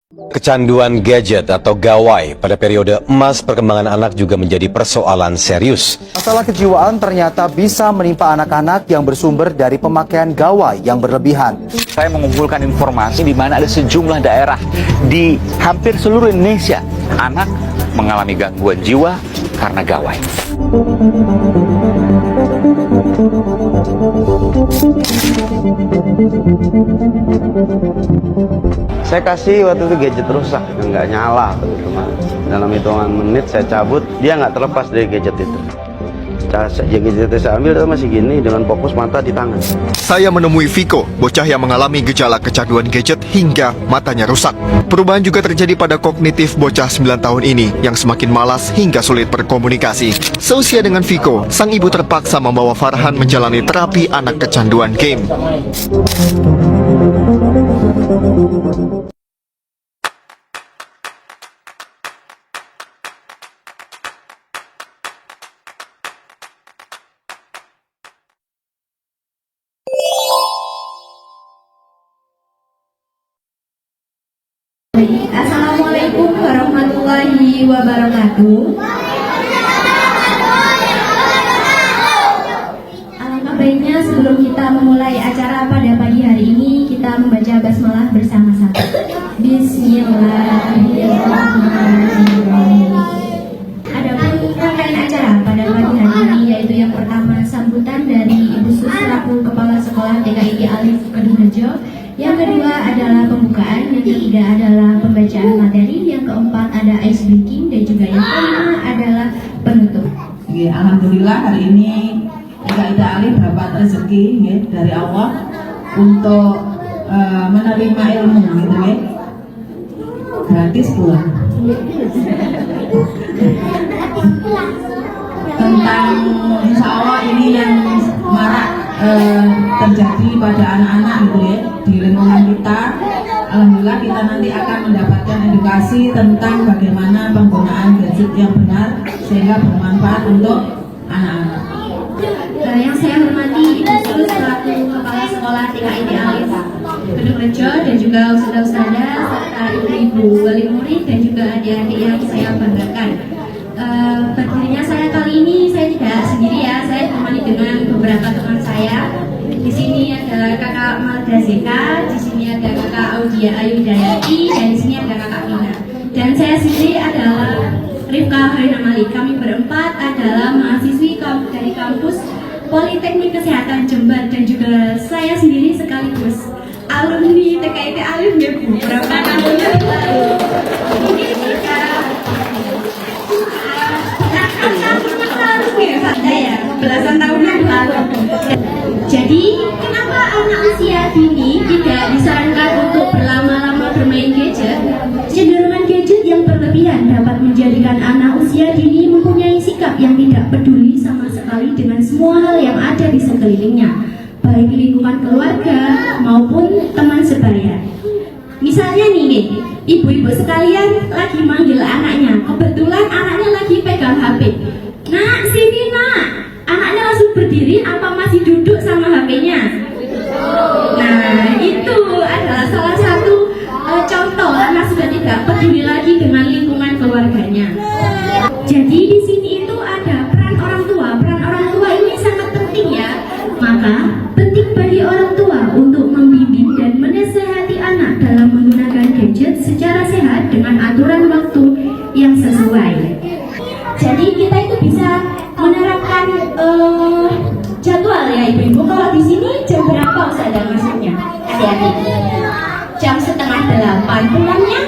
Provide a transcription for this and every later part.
Kecanduan gadget atau gawai pada periode emas perkembangan anak juga menjadi persoalan serius. Masalah kejiwaan ternyata bisa menimpa anak-anak yang bersumber dari pemakaian gawai yang berlebihan. Saya mengumpulkan informasi di mana ada sejumlah daerah di hampir seluruh Indonesia anak mengalami gangguan jiwa karena gawai. Saya kasih waktu itu gadget rusak, nggak nyala teman-teman. Dalam hitungan menit saya cabut, dia nggak terlepas dari gadget itu. Gadget itu saya ambil, itu masih gini dengan fokus mata di tangan. Saya menemui Viko, bocah yang mengalami gejala kecanduan gadget hingga matanya rusak. Perubahan juga terjadi pada kognitif bocah 9 tahun ini yang semakin malas hingga sulit berkomunikasi. Seusia dengan Viko, sang ibu terpaksa membawa Farhan menjalani terapi anak kecanduan game. Assalamualaikum warahmatullahi wabarakatuh. Alangkah baiknya sebelum kita memulai acara pada pagi hari ini, kita membaca basmalah bersama-sama. Bismillahirrahmanirrahim. Adapun rangkaian acara pada pagi hari ini yaitu yang pertama sambutan dari Ibu Sus selaku Kepala Sekolah TKID Alif Kedungrejo. Yang kedua adalah pembukaan, yang ketiga adalah pembacaan materi, yang keempat ada ice breaking, dan juga yang kelima adalah penutup. Alhamdulillah hari ini TKID Alif dapat rezeki dari Allah untuk menerima ilmu gitu ya, gratis pula. Tentang insya Allah ini yang marak terjadi pada anak-anak gitu ya di lingkungan kita. Alhamdulillah kita nanti akan mendapatkan edukasi tentang bagaimana penggunaan gadget yang benar sehingga bermanfaat untuk anak-anak. Yang saya hormati Ibu Sus selaku Kepala Sekolah TKID Alif Kedungrejo dan juga ustadzah-ustadzah serta ibu-ibu wali murid dan juga adik-adik yang saya banggakan. Berdirinya saya kali ini saya tidak sendiri ya, saya ditemani dengan beberapa teman saya. Di sini ada kakak Malda Zeka, di sini ada kakak Audia Ayu Dayati, dan di sini ada kakak Mina. Dan saya sendiri adalah Rifka Harina Malik. Kami berempat adalah mahasiswi dari kampus Politeknik Kesehatan Jember dan juga saya sendiri sekaligus alumni TKID Alif ya Bu. Berapa tahun yang lalu? Ini belasan tahun yang lalu. Jadi, kenapa anak usia dini tidak disarankan untuk berlama-lama bermain gadget? Kecenderungan gadget yang berlebihan dapat menjadikan anak usia dini mempunyai sikap yang tidak peduli sama sekali dengan semua hal yang ada di sekelilingnya, baik lingkungan keluarga maupun teman sebaya. Misalnya nih, ibu-ibu sekalian lagi manggil anaknya, kebetulan anaknya lagi pegang HP. Nak, sini nak. Anaknya langsung berdiri apa masih duduk sama HP-nya? Nah, itu adalah salah satu contoh anak sudah tidak peduli lagi dengan lingkungan keluarganya. Jadi di sini itu ada peran orang tua. Peran orang tua ini sangat penting ya. Maka penting bagi orang tua untuk membimbing dan menasehati anak dalam menggunakan gadget secara sehat dengan aturan waktu yang sesuai. Jadi kita itu bisa menerapkan jadwal ya ibu-ibu. Kalau di sini jam berapa Ustazah masuknya? Adik-adik. Jam 7:30 pulangnya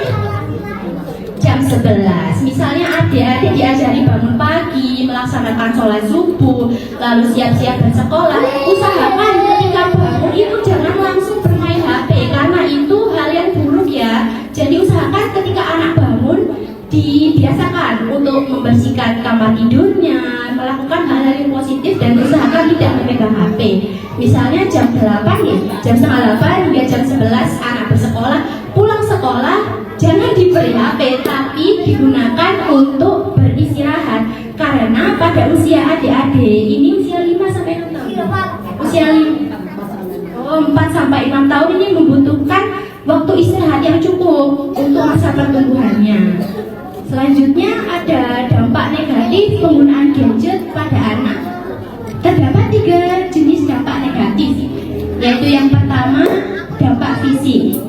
jam 11. Misalnya adik-adik diajari bangun pagi, melaksanakan sholat subuh, lalu siap-siap bersekolah. Usahakan ketika bangun itu jangan langsung bermain HP karena itu hal yang buruk ya. Jadi usahakan ketika anak bangun dibiasakan untuk membersihkan kamar tidurnya, melakukan hal-hal yang positif dan usahakan tidak memegang HP. Misalnya jam 8 ya, jam 7:30 hingga jam 11 anak bersekolah, pulang sekolah jangan diberi HP tapi digunakan untuk beristirahat. Karena pada usia adik-adik ini usia 5 sampai 6 tahun. Usia 4 sampai 6 tahun ini membutuhkan waktu waktu istirahat yang cukup untuk masa pertumbuhannya. Selanjutnya ada dampak negatif penggunaan gadget pada anak. Terdapat 3 jenis dampak negatif, yaitu yang pertama dampak fisik,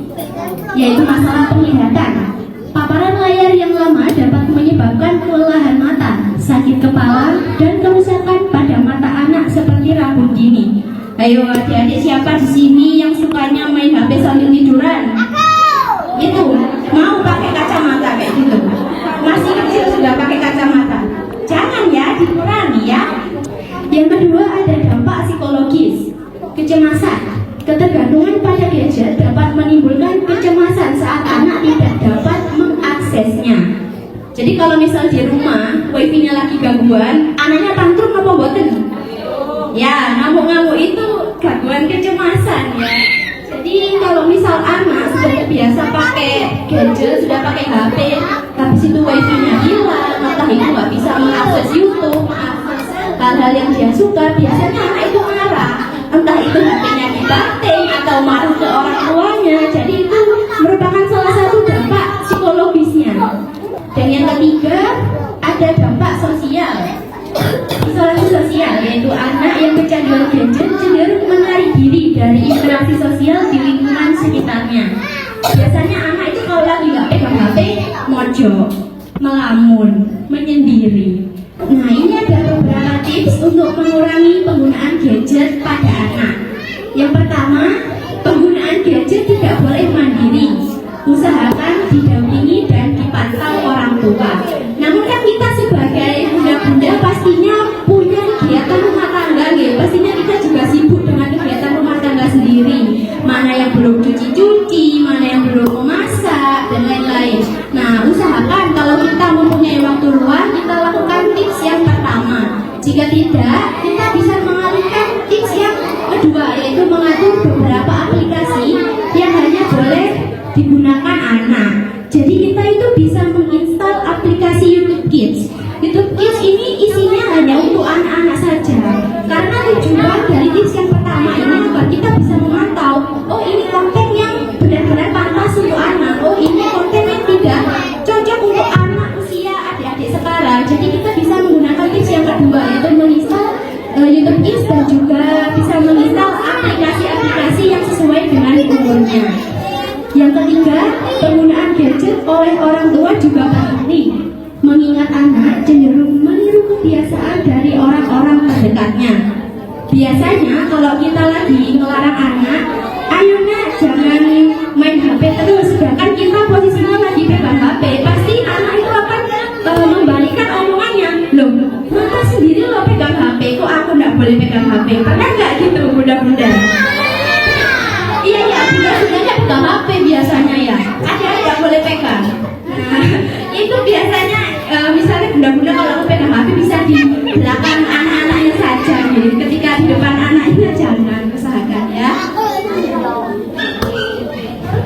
yaitu masalah penglihatan. Paparan layar yang lama dapat menyebabkan kelelahan mata, sakit kepala, dan kerusakan pada mata anak seperti rabun dini. Ayo adik-adik, siapa di sini yang sukanya main HP sambil tiduran? Itu mau pakai kacamata kayak gitu. Masih kecil sudah pakai kacamata. Jangan ya, dikurangi ya. Yang kedua ada dampak psikologis, kecemasan. Ketergantungan pada gadget dapat menimbulkan kecemasan saat anak tidak dapat mengaksesnya. Jadi kalau misal di rumah wifi-nya lagi gangguan, anaknya tantrum apa boten? Ya, ngamuk-ngamuk itu gangguan kecemasan ya. Jadi kalau misal anak sudah terbiasa pakai gadget, sudah pakai HP, habis itu wifi-nya hilang, atau itu nggak bisa mengakses YouTube, mengakses hal-hal yang dia suka, biasanya anak itu marah. Entah itu HP-nya dibanting atau marah ke orang tuanya. Jadi itu merupakan salah satu dampak psikologisnya. Dan yang ketiga ada dampak sosial, isolasi sosial, yaitu anak yang kecanduan gadget cenderung menarik diri dari interaksi sosial di lingkungan sekitarnya. Biasanya anak itu kalau lagi nggak pegang HP, mojok, melamun, menyendiri. Nah, ini ada beberapa tips untuk mengurangi penggunaan gadget pada anak. Yang pertama, penggunaan gadget tidak boleh mandiri. Usahakan didampingi dan dipantau orang tua. Namun kan kita sebagai bunda-bunda pastinya punya kegiatan rumah tangga, gitu. Pastinya kita juga sibuk dengan kegiatan rumah tangga sendiri. Mana yang belum cuci-cuci, mana yang belum memasak, dan lain-lain. Nah, usahakan kalau kita mempunyai waktu luang, kita lakukan tips yang pertama. Jika tidak, kita bisa mengalihkan tips yang kedua, yaitu mengatur beberapa aplikasi yang hanya boleh digunakan anak. Jadi kita itu bisa menginstal aplikasi YouTube Kids. YouTube Kids ini isinya hanya untuk anak-anak saja. Karena tujuan dari tips yang pertama ini agar kita bisa memantau, oh ini konten yang benar-benar pantas untuk anak, oh ini konten yang tidak cocok untuk anak usia adik-adik sekarang. Jadi kita bisa menggunakan tips yang kedua, yaitu menginstal YouTube Kids dan juga bisa menginstal aplikasi-aplikasi yang sesuai dengan umurnya. Yang ketiga, penggunaan gadget oleh orang tua juga penting, mengingat anak cenderung meniru kebiasaan dari orang-orang terdekatnya. Biasanya kalau kita lagi ngelarang anak, ayo nak jangan main HP terus, sedangkan kita posisinya lagi pegang HP, pasti anak itu akan membalikan omongannya. Loh, mama sendiri lo pegang HP, kok aku nggak boleh pegang HP? Pernah nggak gitu bunda-bunda? Iya, bunda-bundanya pegang HP biasanya ya. Ada yang boleh pegang. Nah, itu biasanya misalnya bunda-bunda kalau aku pegang HP bisa di belakang anak-anaknya saja gitu. Ketika di depan anaknya jangan, usahakan ya.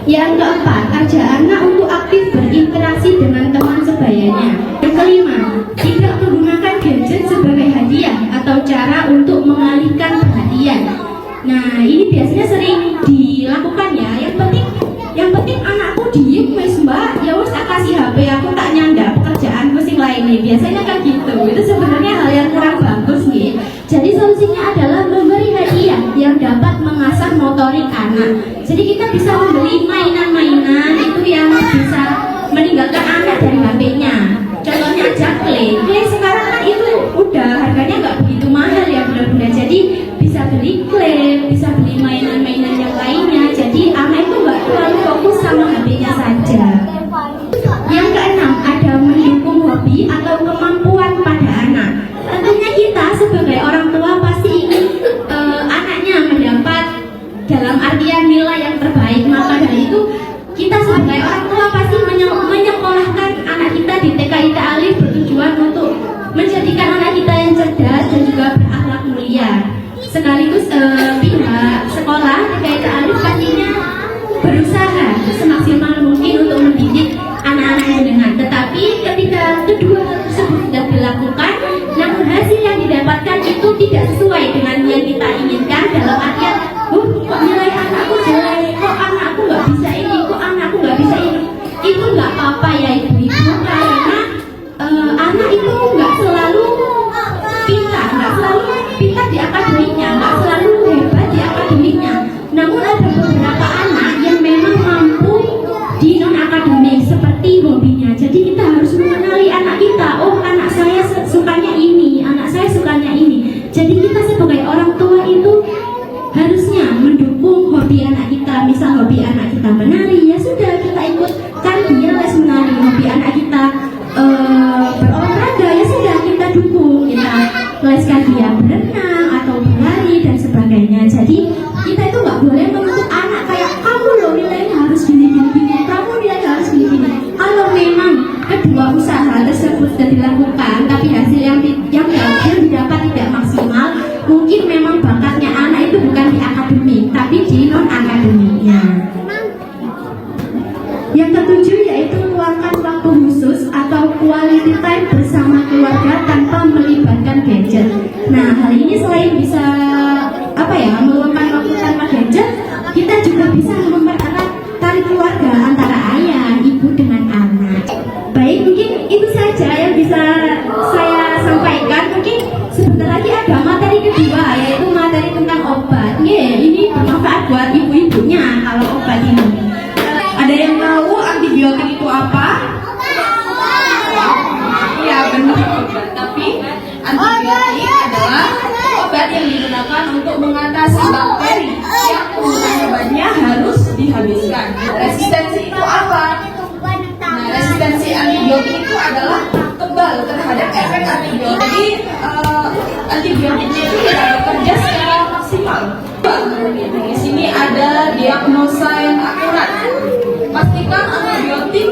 Yang keempat, ajak anak untuk aktif berinteraksi dengan teman sebayanya. Yang kelima, tidak menggunakan gadget sebagai hadiah atau cara untuk mengalihkan perhatian. Nah, ini biasanya sering dilakukan ya. Yang penting anakku diem wes mbak, ya wes kasih HP aku tak nyanda pekerjaan pusing lain nih. Biasanya kan gitu. Itu sebenarnya hal yang kurang bagus nih. Jadi solusinya adalah memberi hadiah yang dapat mengasah motorik anak. Jadi kita bisa membeli mainan-mainan itu yang bisa meninggalkan anak dari HP-nya. Contohnya aja clay sekarang kan itu udah harganya nggak begitu mahal ya benar-benar. Jadi bisa beli clay, bisa beli mainan-mainan yang lainnya. Jadi anak itu nggak terlalu fokus sama HP-nya saja. Yang keenam, ada mendukung hobi atau kemampuan pada anak. Tentunya kita sebagai orang tua pasti ingin anaknya mendapat dalam artian nilai yang terbaik. Maka dari itu kita sebagai orang tua pasti menyekolahkan anak kita di TK Alif bertujuan untuk menjadikan anak kita yang cerdas dan juga berakhlak mulia. Sekaligus pihak sekolah TK Alif pastinya berusaha semaksimal mungkin untuk mendidik anak-anaknya dengan. Tetapi ketika kedua hal tersebut sudah dilakukan, namun hasil yang didapatkan itu tidak sesuai dengan yang kita inginkan dalam artian, kok nilai anakku jelek, kok anakku nggak bisa ini, kok di non akademik seperti hobinya. Jadi kita harus mengenali anak kita. Oh, anak saya sukanya ini, anak saya sukanya ini. Jadi kita sebagai orang tua itu harusnya mendukung hobi anak kita. Misal hobi anak kita menari, ya sudah kita ikutkan dia les menari. Hobi anak kita berolahraga, ya sudah kita dukung, kita leskan dia berenang atau berlari dan sebagainya. Jadi kita itu nggak boleh menuntut anak kayak kamu loh nilainya harus gini, kamu nilainya harus gini. Kalau memang kedua usaha tersebut sudah dilakukan tapi hasil yang didapat tidak maksimal, mungkin memang bakatnya anak itu bukan di akademik tapi di non akademiknya. Yang ketujuh yaitu luangkan waktu khusus atau quality time bersama keluarga tanpa melibatkan gadget. Nah, hal ini selain bisa meluangkan waktu tanpa gadget, kita juga bisa mempererat tali keluarga antara ayah, ibu dengan anak. Baik, mungkin itu saja yang bisa saya sampaikan. Mungkin sebentar lagi ada materi kedua yaitu materi tentang obat. Ini bermanfaat buat ibu-ibunya kalau obat ini. Ada yang tahu antibiotik itu apa? Iya benar. Tapi antibiotik adalah obat yang digunakan untuk mengatasi bakteri yang penggunaan obatnya harus dihabiskan. Resistensi itu apa? Nah, resistensi antibiotik itu adalah kebal terhadap efek antibiotik. Jadi antibiotiknya itu tidak bekerja secara maksimal. Di sini ada diagnosa yang akurat. Pastikan antibiotik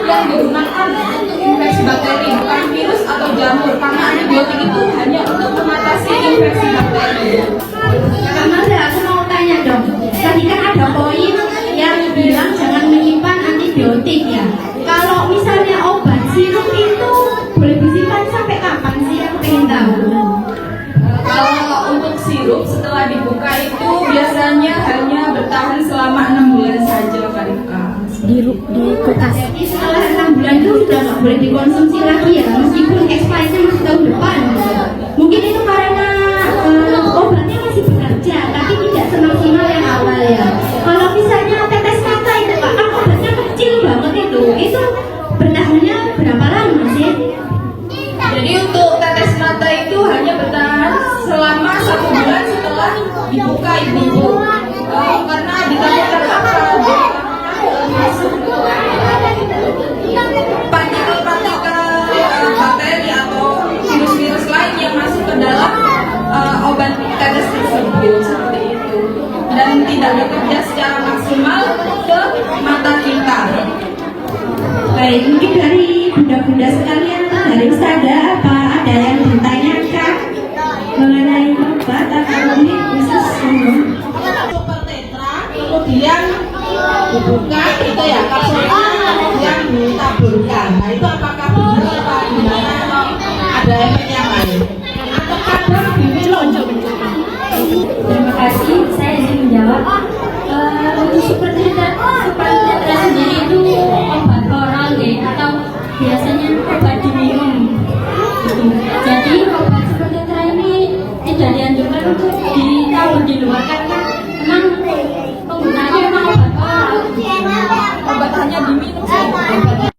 yang digunakan untuk infeksi bakteri, bukan virus atau jamur, karena antibiotik itu hanya untuk mengatasi infeksi bakteri. Kamanda, aku mau tanya dong. Tadi kan ada poin yang bilang jangan menyimpan antibiotik ya. Kalau misalnya obat sirup itu boleh disimpan sampai kapan sih? Aku pengen tahu. Kalau untuk sirup setelah dibuka itu biasanya hanya bertahan selama 6 bulan saja, Karika. Di kulkas. Jadi setelah 6 bulan itu sudah nggak boleh dikonsumsi lagi ya, meskipun expirednya masih tahun depan. Mungkin itu karena obatnya masih bekerja, tapi tidak semaksimal yang awal ya. Kalau misalnya tetes mata itu Pak, kan obatnya kecil banget itu bertahannya berapa lama sih? Jadi untuk tetes mata itu hanya bertahan selama 1 bulan setelah dibuka ibu. Karena ditakutkan partikel-partikel bakteri atau virus-virus lain yang masuk ke dalam obat tetes tersebut seperti itu, dan tidak bekerja secara maksimal ke mata kita. Baik, mungkin dari bunda-bunda sekalian, dari Ustazah, apa ada yang ditanyakan mengenai obat atau ini khusus? Super tetra, kemudian dibuka itu ya kapsulnya yang ditaburkan. Nah itu apakah benar apa gimana atau ada efek yang lain? Atau kadang diminum? Terima kasih, saya ingin menjawab. Untuk super tetra sendiri itu obat oral ya, atau biasanya obat diminum. Jadi obat super tetra ini tidak dianjurkan untuk ditaruh di luar karena memang penggunaannya memang obat oral. Obat hanya diminum saja.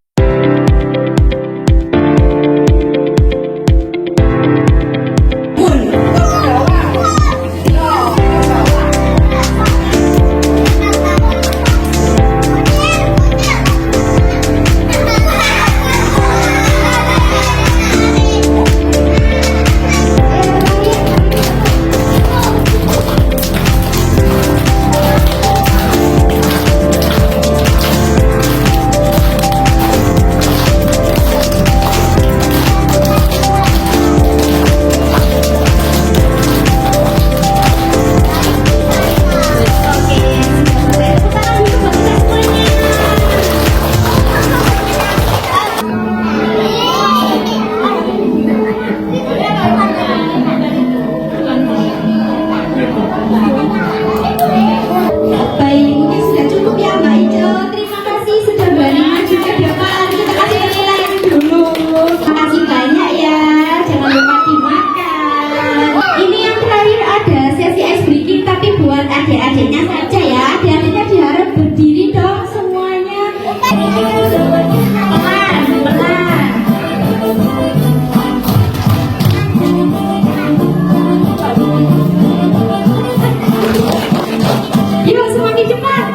Yuk, semakin cepat.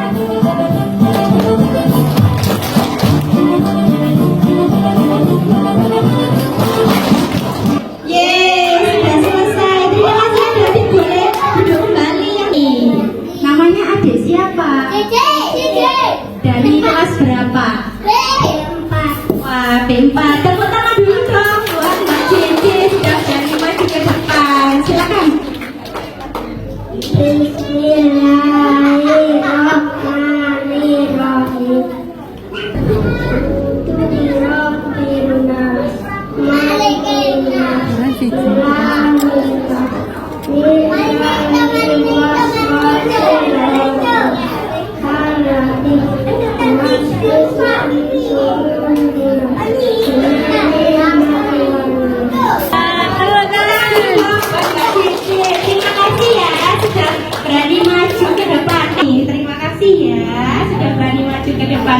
Yeay, sudah selesai. Terima kasih adik-adik, boleh duduk kembali yang ini. Namanya adik siapa? Cici. Dari kelas berapa? B4. Wah, B4. Tepuk tangan dulu dong buat Mbak Cici, sudah berani maju ke depan. Silakan. Terima kasih ya sudah berani maju ke depan nih. Terima kasih ya sudah berani maju ke depan.